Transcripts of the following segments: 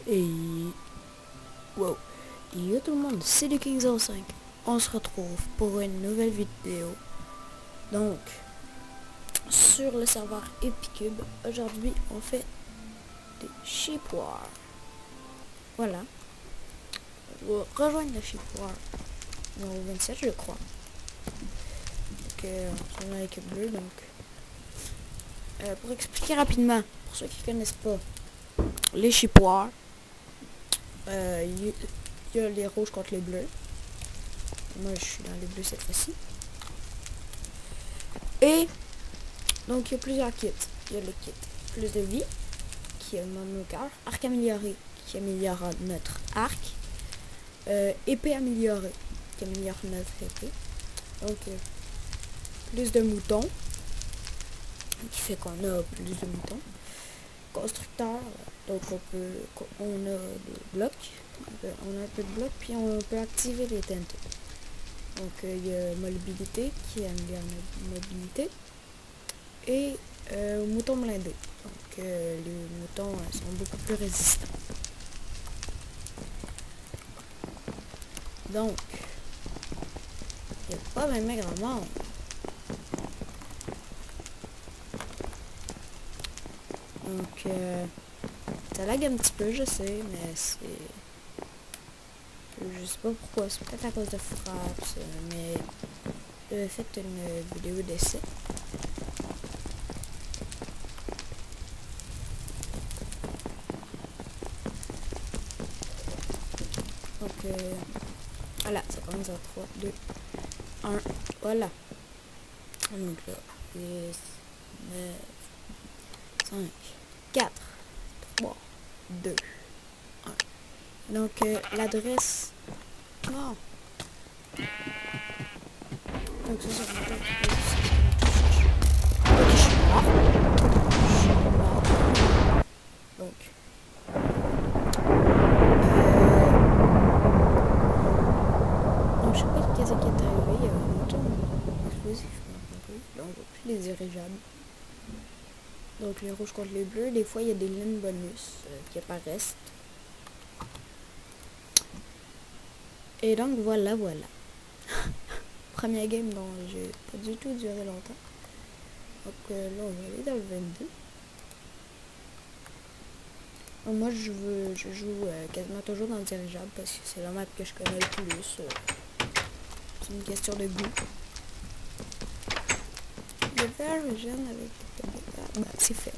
Et... Wow. Et yo tout le monde, c'est le King05. On se retrouve pour une nouvelle vidéo. Donc, sur le serveur Epicube, aujourd'hui on fait des Sheepwar. Voilà. On va rejoindre le Sheepwar numéro 27 je crois. Donc on est dans l'équipe bleue donc. Pour expliquer rapidement, pour ceux qui connaissent pas les Sheepwar, il y a les rouges contre les bleus. Moi je suis dans les bleus cette fois-ci. Et donc il y a plusieurs kits. Il y a le kit plus de vie qui augmente nos cœurs, arc amélioré qui améliore notre arc, épée améliorée qui améliore notre épée. Donc plus de moutons qui fait qu'on a plus de moutons. Constructeur, donc on a des blocs, on a un peu de blocs puis on peut activer les tentacles. Donc il y a mobilité qui améliore notre mobilité et moutons blindés. Donc les moutons sont beaucoup plus résistants. Donc il n'y a pas vraiment grand monde. Donc ça lag un petit peu, je sais, mais c'est... Je sais pas pourquoi, c'est peut-être à cause de frappe, mais j'avais fait une vidéo d'essai. Donc voilà, ça commence à 3, 2, 1, voilà. Donc là, 10, 9, 5, 4, 3, 2, 1. Donc l'adresse... Non. Donc ça, c'est ok, je suis mort. Donc je sais pas qu'est-ce qui est arrivé, il y a un mouton explosif. Donc plus les dirigeables. Donc les rouges contre les bleus, des fois il y a des lignes bonus qui apparaissent. Et donc voilà. Première game dont j'ai pas du tout duré longtemps. Donc là on va aller dans le 22. Donc, moi je joue quasiment toujours dans le dirigeable parce que c'est la map que je connais le plus. C'est une question de goût. Le vert jeune avec des bah, c'est fait.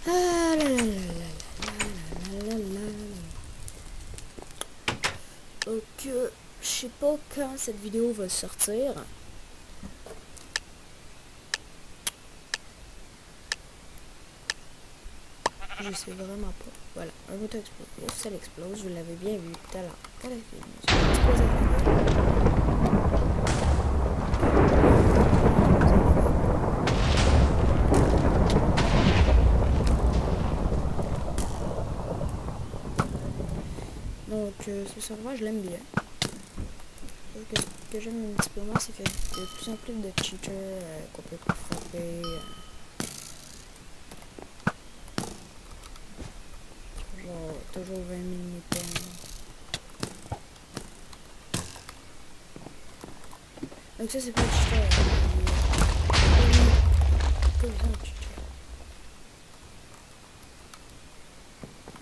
Ah là là là là là là là. Donc je sais pas quand cette vidéo va sortir. Je sais vraiment pas. Voilà, un moto explosif, ça l'explose, vous l'avez bien vu tout à l'heure. Quand elle explose à la gueule. Donc ce serveur je l'aime bien. Ce que j'aime un petit peu moins c'est qu'il y a de plus en plus de cheaters qu'on peut pas frapper. Toujours 20 minutes. Donc ça c'est pas le cheater.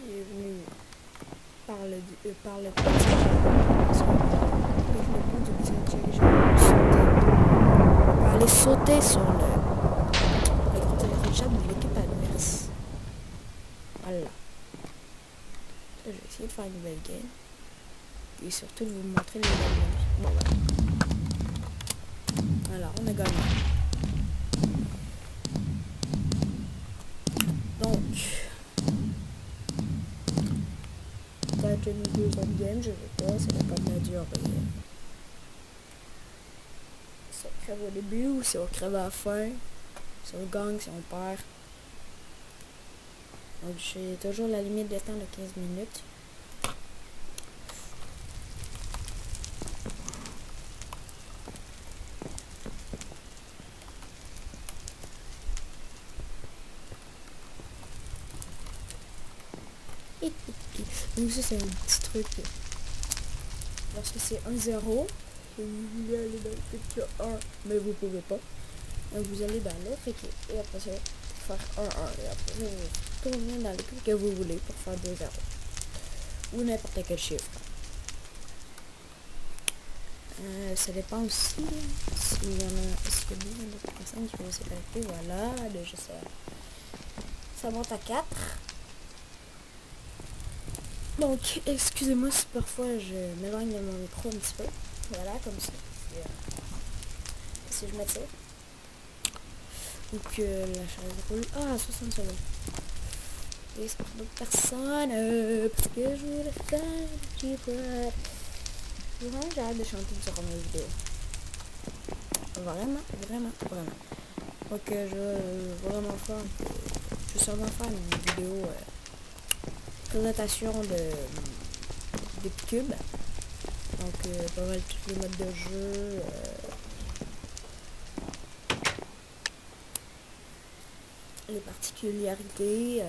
Il est venu par le petit on va aller sauter sur le dirigeable de l'équipe adverse. Voilà. Là, je vais essayer de faire une nouvelle game. Et surtout de vous montrer les nouvelles. Bon voilà. On a gagné. Donc peut-être une deuxième game, je sais pas, ça dépend de la durée. Si on crève au début ou si on crève à la fin. Si on gagne, si on perd. Donc j'ai toujours la limite de temps de 15 minutes. Donc ça c'est un petit truc. Lorsque c'est 1-0, et vous voulez aller dans l'équipe qui a 1, mais vous pouvez pas. Donc vous allez dans l'autre équipe et après ça, faire 1-1. Et après ça, vous tournez dans l'équipe que vous voulez pour faire 2-0. Ou n'importe quel chiffre. Ça dépend aussi s'il y en a, est-ce qu'il y a d'autres personnes qui vont se connecter. Voilà, déjà ça monte à 4. Donc, excusez-moi si parfois je m'éloigne de mon micro un petit peu. Voilà, comme ça. Si je mets ça. Ou que la chaise roule. Ah, 60 secondes. Et c'est pour d'autres personnes. Parce que je voulais faire un petit peu. Vraiment, j'ai hâte de chanter durant mes vidéos. Vraiment. Donc, je vais vraiment faire. Je vais sûrement faire une vidéo présentation des cubes. Donc, pas mal tous les modes de jeu. Les particularités.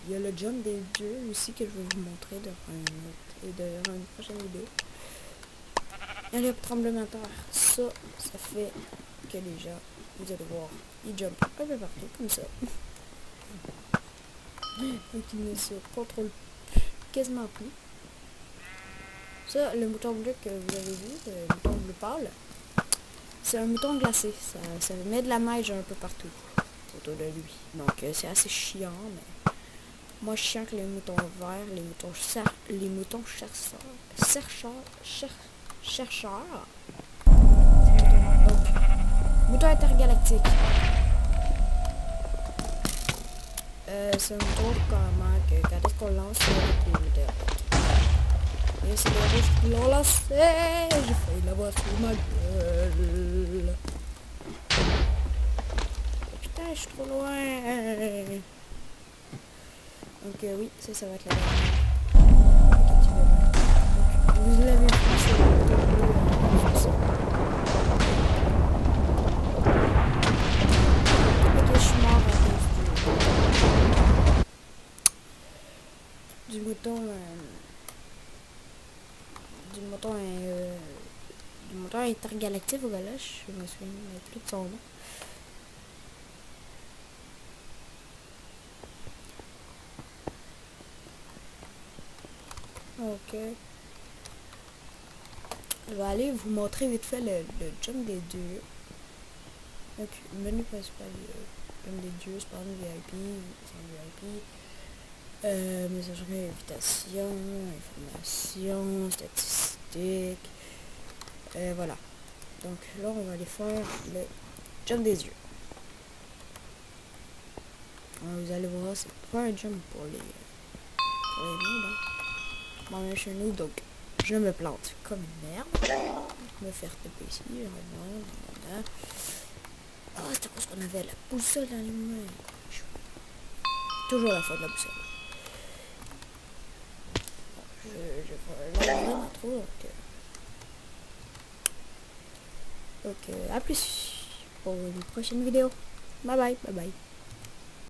Il y a le jump des dieux aussi que je vais vous montrer dans une prochaine vidéo. Et le tremblement de terre, ça fait que les gens, vous allez voir, ils jumpent un peu partout, comme ça. Donc ils ne se contrôlent quasiment plus. Ça, le mouton bleu que vous avez vu, le mouton bleu pâle, c'est un mouton glacé. Ça met de la neige un peu partout autour de lui. Donc c'est assez chiant, mais moins chiant que les moutons verts, les moutons chercheurs. Donc, mouton intergalactique. C'est un mouton quand est-ce qu'on lance les moteurs. Et c'est les rouges qui l'ont lancé. J'ai failli l'avoir sur ma gueule. Putain, je suis trop loin. Donc oui, ça va être la dernière. Donc, vous l'avez vu sur le tableau. Ok, je suis mort à cause du mouton intergalactique. Voilà, je me souviens plus de son nom. Ok. Je vais aller vous montrer vite fait le jump des dieux. Donc, menu principal, jump des dieux, spawn VIP, messagerie, invitation, information, statistiques. Voilà. Donc là, on va aller faire le jump des yeux. Alors, vous allez voir, c'est pas un jump pour les noobs. Hein. Bon, je suis un noob, donc je me plante comme une merde. Me faire taper ici, Ah, c'est parce qu'on avait la boussole dans les mains. Toujours la faute de la boussole. Je vois vraiment trop. Donc, à plus pour une prochaine vidéo. Bye bye.